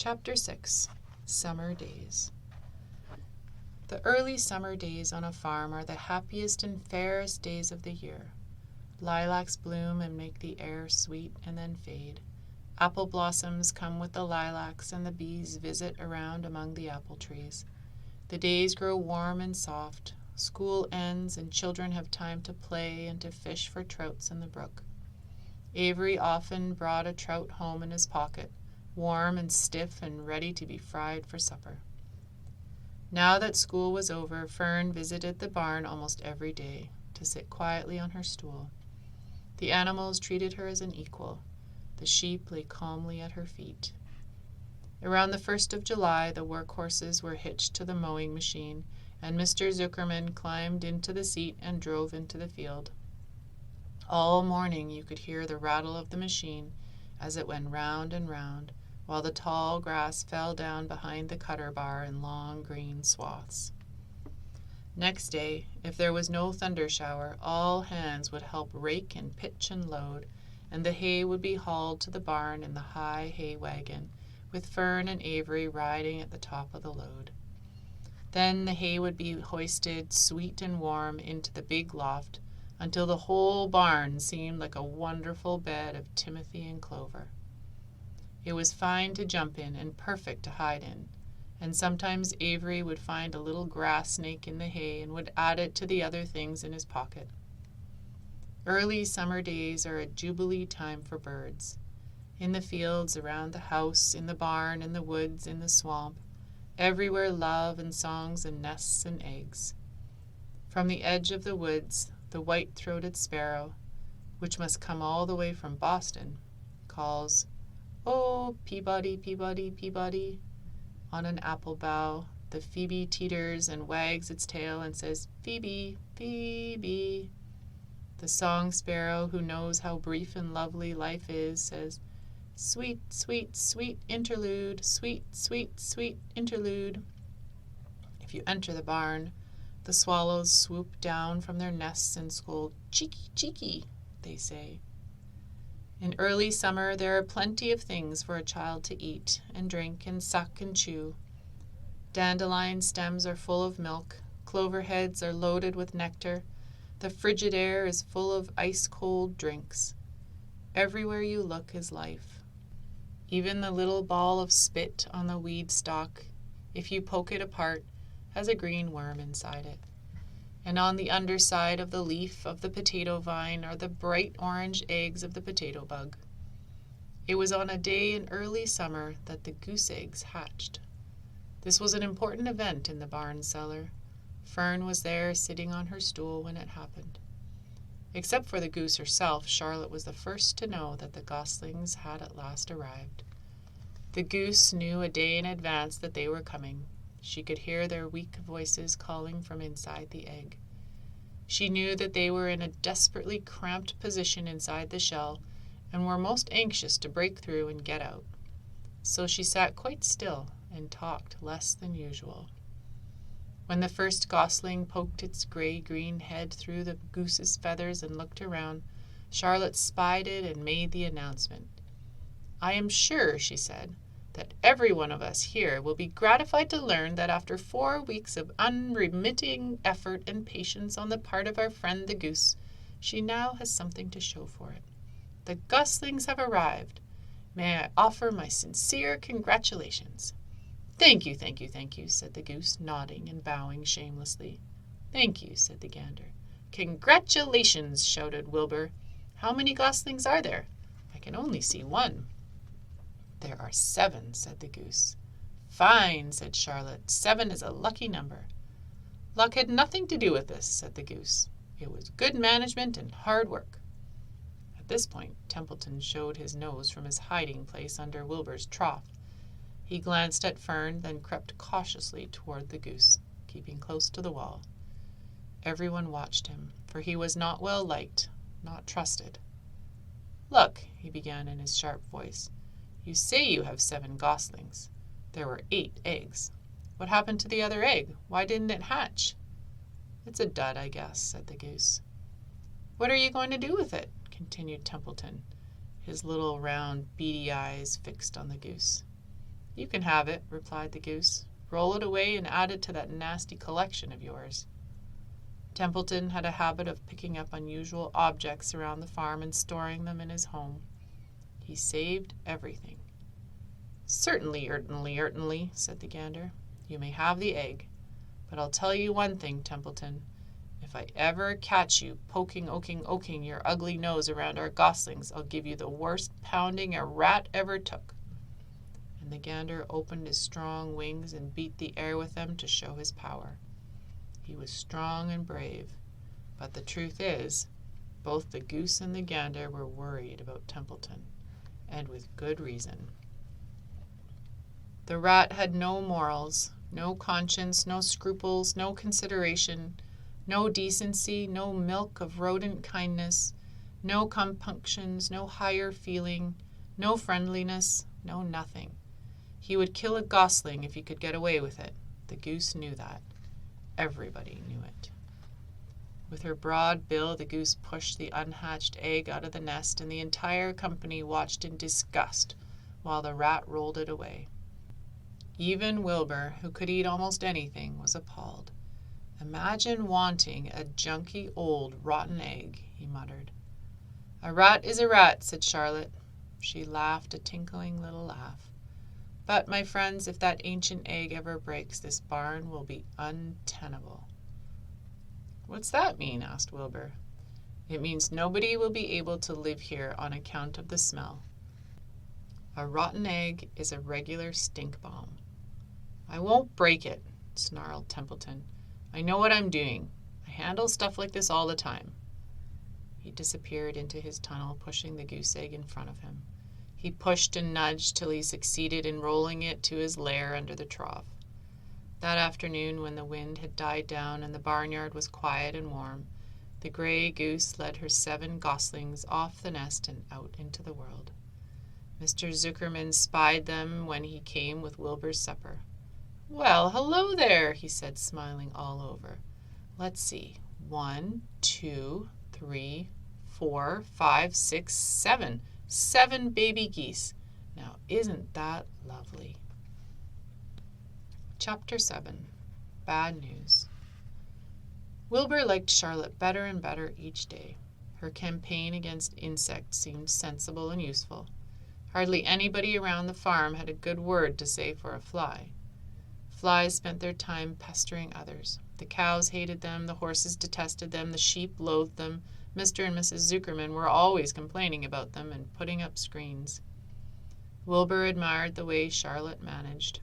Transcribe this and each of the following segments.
Chapter 6. Summer Days. The early summer days on a farm are the happiest and fairest days of the year. Lilacs bloom and make the air sweet and then fade. Apple blossoms come with the lilacs, and the bees visit around among the apple trees. The days grow warm and soft. School ends, and children have time to play and to fish for trouts in the brook. Avery often brought a trout home in his pocket, warm and stiff and ready to be fried for supper. Now that school was over, Fern visited the barn almost every day to sit quietly on her stool. The animals treated her as an equal. The sheep lay calmly at her feet. Around the 1st of July, the work horses were hitched to the mowing machine, and Mr. Zuckerman climbed into the seat and drove into the field. All morning you could hear the rattle of the machine as it went round and round, while the tall grass fell down behind the cutter bar in long green swaths. Next day, if there was no thunder shower, all hands would help rake and pitch and load, and the hay would be hauled to the barn in the high hay wagon, with Fern and Avery riding at the top of the load. Then the hay would be hoisted, sweet and warm, into the big loft, until the whole barn seemed like a wonderful bed of timothy and clover. It was fine to jump in and perfect to hide in, and sometimes Avery would find a little grass snake in the hay and would add it to the other things in his pocket. Early summer days are a jubilee time for birds. In the fields, around the house, in the barn, in the woods, in the swamp, everywhere love and songs and nests and eggs. From the edge of the woods, the white-throated sparrow, which must come all the way from Boston, calls, "Oh, Peabody, Peabody, Peabody." On an apple bough, the phoebe teeters and wags its tail and says, "Phoebe, Phoebe." The song sparrow, who knows how brief and lovely life is, says, "Sweet, sweet, sweet interlude, sweet, sweet, sweet interlude." If you enter the barn, the swallows swoop down from their nests and scold, "Cheeky, cheeky," they say. In early summer there are plenty of things for a child to eat and drink and suck and chew. Dandelion stems are full of milk, clover heads are loaded with nectar, the frigid air is full of ice-cold drinks. Everywhere you look is life. Even the little ball of spit on the weed stalk, if you poke it apart, has a green worm inside it. And on the underside of the leaf of the potato vine are the bright orange eggs of the potato bug. It was on a day in early summer that the goose eggs hatched. This was an important event in the barn cellar. Fern was there sitting on her stool when it happened. Except for the goose herself, Charlotte was the first to know that the goslings had at last arrived. The goose knew a day in advance that they were coming. She could hear their weak voices calling from inside the egg. She knew that they were in a desperately cramped position inside the shell and were most anxious to break through and get out. So she sat quite still and talked less than usual. When the first gosling poked its gray-green head through the goose's feathers and looked around, Charlotte spied it and made the announcement. "I am sure," she said, "that every one of us here will be gratified to learn that after 4 weeks of unremitting effort and patience on the part of our friend the goose, she now has something to show for it. The goslings have arrived. May I offer my sincere congratulations." "Thank you, thank you, thank you," said the goose, nodding and bowing shamelessly. "Thank you," said the gander. "Congratulations," shouted Wilbur. "How many goslings are there? I can only see one." "There are 7, said the goose. "Fine," said Charlotte. 7 is a lucky number." "Luck had nothing to do with this," said the goose. "It was good management and hard work." At this point, Templeton showed his nose from his hiding place under Wilbur's trough. He glanced at Fern, then crept cautiously toward the goose, keeping close to the wall. Everyone watched him, for he was not well liked, not trusted. "Look," he began in his sharp voice. "You say you have 7 goslings. There were 8 eggs. What happened to the other egg? Why didn't it hatch?" "It's a dud, I guess," said the goose. "What are you going to do with it?" continued Templeton, his little round beady eyes fixed on the goose. "You can have it," replied the goose. "Roll it away and add it to that nasty collection of yours." Templeton had a habit of picking up unusual objects around the farm and storing them in his home. He saved everything. "Certainly, certainly," said the gander. "You may have the egg. But I'll tell you one thing, Templeton. If I ever catch you oking your ugly nose around our goslings, I'll give you the worst pounding a rat ever took." And the gander opened his strong wings and beat the air with them to show his power. He was strong and brave, but the truth is, both the goose and the gander were worried about Templeton, and with good reason. The rat had no morals, no conscience, no scruples, no consideration, no decency, no milk of rodent kindness, no compunctions, no higher feeling, no friendliness, no nothing. He would kill a gosling if he could get away with it. The goose knew that. Everybody knew it. With her broad bill, the goose pushed the unhatched egg out of the nest, and the entire company watched in disgust while the rat rolled it away. Even Wilbur, who could eat almost anything, was appalled. "Imagine wanting a junky old rotten egg," he muttered. "A rat is a rat," said Charlotte. She laughed a tinkling little laugh. "But, my friends, if that ancient egg ever breaks, this barn will be untenable." "What's that mean?" asked Wilbur. "It means nobody will be able to live here on account of the smell. A rotten egg is a regular stink bomb." "I won't break it," snarled Templeton. "I know what I'm doing. I handle stuff like this all the time." He disappeared into his tunnel, pushing the goose egg in front of him. He pushed and nudged till he succeeded in rolling it to his lair under the trough. That afternoon, when the wind had died down and the barnyard was quiet and warm, the gray goose led her 7 goslings off the nest and out into the world. Mr. Zuckerman spied them when he came with Wilbur's supper. "Well, hello there," he said, smiling all over. "Let's see. 1, 2, 3, 4, 5, 6, 7. 7 baby geese. Now, isn't that lovely?" Chapter 7. Bad News. Wilbur liked Charlotte better and better each day. Her campaign against insects seemed sensible and useful. Hardly anybody around the farm had a good word to say for a fly. Flies spent their time pestering others. The cows hated them, the horses detested them, the sheep loathed them. Mr. and Mrs. Zuckerman were always complaining about them and putting up screens. Wilbur admired the way Charlotte managed.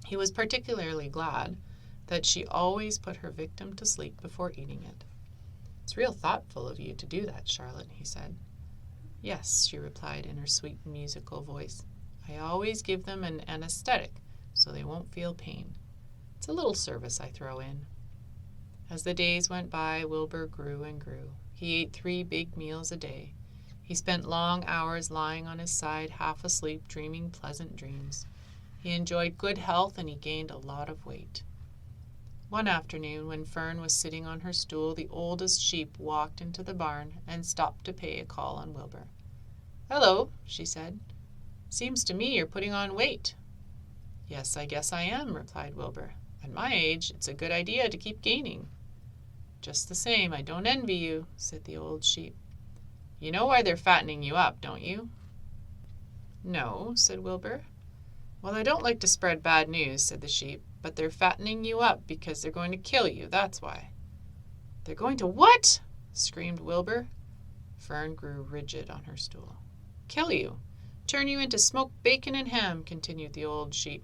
He was particularly glad that she always put her victim to sleep before eating it. "It's real thoughtful of you to do that, Charlotte," he said. "Yes," she replied in her sweet musical voice. "I always give them an anesthetic so they won't feel pain. It's a little service I throw in." As the days went by, Wilbur grew and grew. He ate 3 big meals a day. He spent long hours lying on his side, half asleep, dreaming pleasant dreams. He enjoyed good health, and he gained a lot of weight. One afternoon, when Fern was sitting on her stool, the oldest sheep walked into the barn and stopped to pay a call on Wilbur. "Hello," she said. "Seems to me you're putting on weight." "Yes, I guess I am," replied Wilbur. "At my age, it's a good idea to keep gaining." "Just the same, I don't envy you," said the old sheep. "You know why they're fattening you up, don't you?" "No," said Wilbur. "Well, I don't like to spread bad news," said the sheep, "but they're fattening you up because they're going to kill you, that's why." "They're going to what?" screamed Wilbur. Fern grew rigid on her stool. "Kill you. Turn you into smoked bacon and ham," continued the old sheep.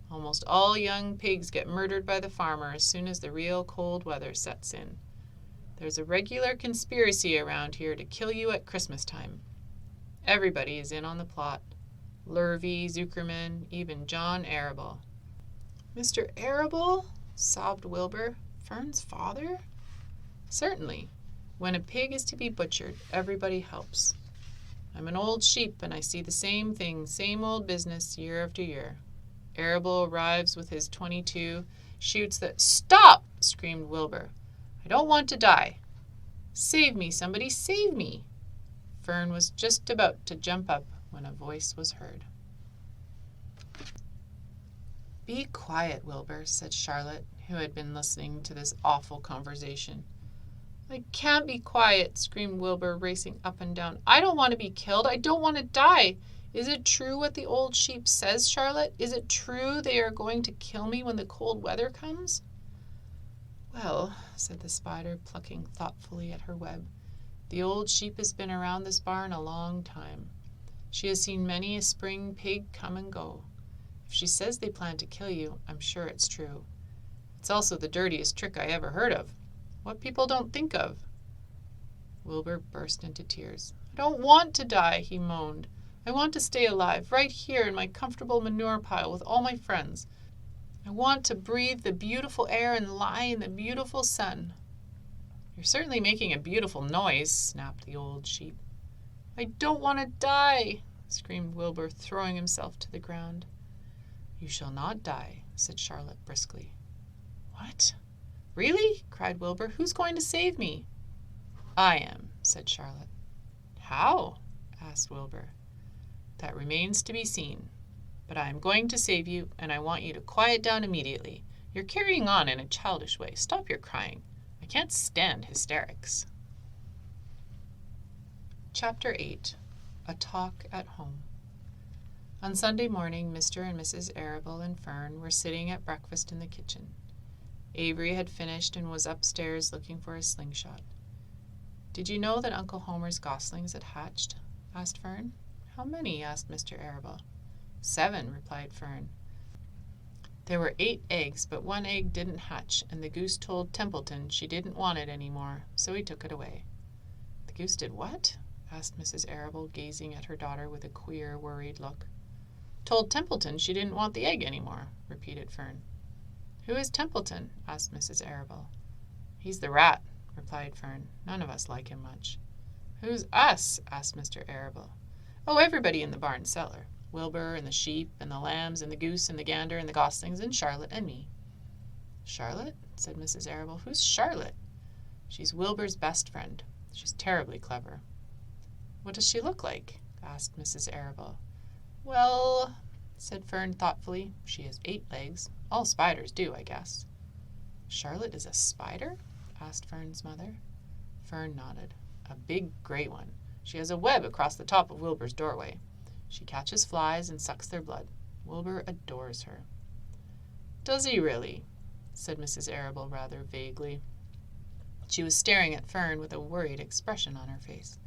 "Almost all young pigs get murdered by the farmer as soon as the real cold weather sets in. There's a regular conspiracy around here to kill you at Christmas time. Everybody is in on the plot. Lurvy, Zuckerman, even John Arable." "Mr. Arable?" sobbed Wilbur. "Fern's father?" "Certainly. When a pig is to be butchered, everybody helps. I'm an old sheep, and I see the same thing, same old business, year after year. Arable arrives with his .22, shoots the—" "Stop!" screamed Wilbur. "I don't want to die. Save me, somebody, save me." Fern was just about to jump up when a voice was heard. Be quiet, Wilbur, said Charlotte, who had been listening to this awful conversation. I can't be quiet, screamed Wilbur, racing up and down. I don't want to be killed. I don't want to die. Is it true what the old sheep says, Charlotte? Is it true they are going to kill me when the cold weather comes? Well, said the spider, plucking thoughtfully at her web, the old sheep has been around this barn a long time. She has seen many a spring pig come and go. If she says they plan to kill you, I'm sure it's true. It's also the dirtiest trick I ever heard of. What people don't think of. Wilbur burst into tears. I don't want to die, he moaned. I want to stay alive, right here in my comfortable manure pile with all my friends. I want to breathe the beautiful air and lie in the beautiful sun. You're certainly making a beautiful noise, snapped the old sheep. I don't want to die, screamed Wilbur, throwing himself to the ground. You shall not die, said Charlotte briskly. What? Really? Cried Wilbur. Who's going to save me? I am, said Charlotte. How? Asked Wilbur. That remains to be seen. But I am going to save you, and I want you to quiet down immediately. You're carrying on in a childish way. Stop your crying. I can't stand hysterics. Chapter 8. A Talk at Home. On Sunday morning, Mr. and Mrs. Arable and Fern were sitting at breakfast in the kitchen. Avery had finished and was upstairs looking for a slingshot. Did you know that Uncle Homer's goslings had hatched? Asked Fern. How many? Asked Mr. Arable. 7, replied Fern. There were 8 eggs, but 1 egg didn't hatch, and the goose told Templeton she didn't want it any more, so he took it away. The goose did what? Asked Mrs. Arable, gazing at her daughter with a queer, worried look. Told Templeton she didn't want the egg any more, repeated Fern. Who is Templeton? Asked Mrs. Arable. He's the rat, replied Fern. None of us like him much. Who's us? Asked Mr. Arable. Oh, everybody in the barn cellar. Wilbur and the sheep and the lambs and the goose and the gander and the goslings and Charlotte and me. Charlotte? Said Mrs. Arable. Who's Charlotte? She's Wilbur's best friend. She's terribly clever. What does she look like? Asked Mrs. Arable. Well, said Fern thoughtfully, she has 8 legs. All spiders do, I guess. Charlotte is a spider? Asked Fern's mother. Fern nodded. A big gray one. She has a web across the top of Wilbur's doorway. She catches flies and sucks their blood. Wilbur adores her. Does he really? Said Mrs. Arable rather vaguely. She was staring at Fern with a worried expression on her face.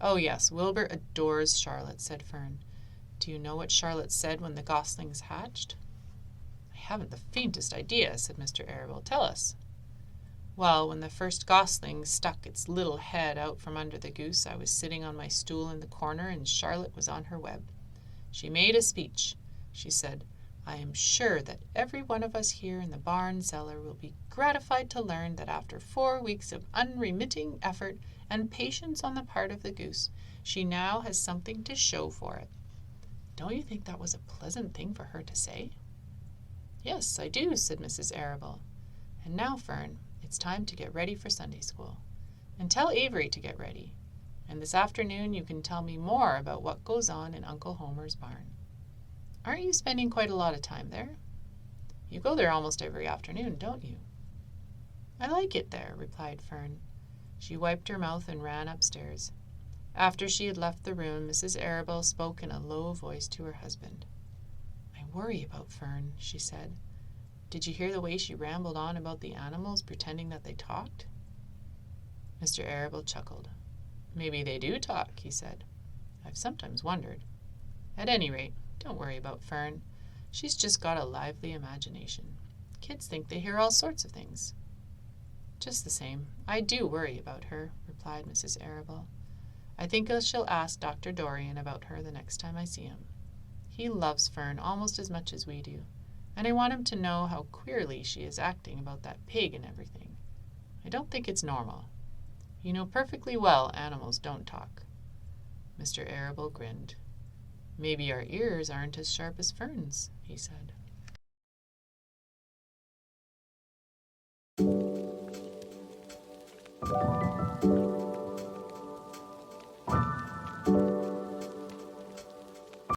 Oh, yes, Wilbur adores Charlotte, said Fern. Do you know what Charlotte said when the goslings hatched? I haven't the faintest idea, said Mr. Arable. Tell us. Well, when the first gosling stuck its little head out from under the goose, I was sitting on my stool in the corner, and Charlotte was on her web. She made a speech. She said, I am sure that every one of us here in the barn cellar will be gratified to learn that after 4 weeks of unremitting effort and patience on the part of the goose, she now has something to show for it. Don't you think that was a pleasant thing for her to say? Yes, I do, said Mrs. Arable. And now, Fern, it's time to get ready for Sunday school. And tell Avery to get ready. And this afternoon you can tell me more about what goes on in Uncle Homer's barn. Aren't you spending quite a lot of time there? You go there almost every afternoon, don't you? I like it there, replied Fern. She wiped her mouth and ran upstairs. After she had left the room, Mrs. Arable spoke in a low voice to her husband. I worry about Fern, she said. Did you hear the way she rambled on about the animals, pretending that they talked? Mr. Arable chuckled. Maybe they do talk, he said. I've sometimes wondered. At any rate, don't worry about Fern. She's just got a lively imagination. Kids think they hear all sorts of things. Just the same, I do worry about her, replied Mrs. Arable. I think I shall ask Dr. Dorian about her the next time I see him. He loves Fern almost as much as we do, and I want him to know how queerly she is acting about that pig and everything. I don't think it's normal. You know perfectly well animals don't talk. Mr. Arable grinned. Maybe our ears aren't as sharp as Fern's, he said.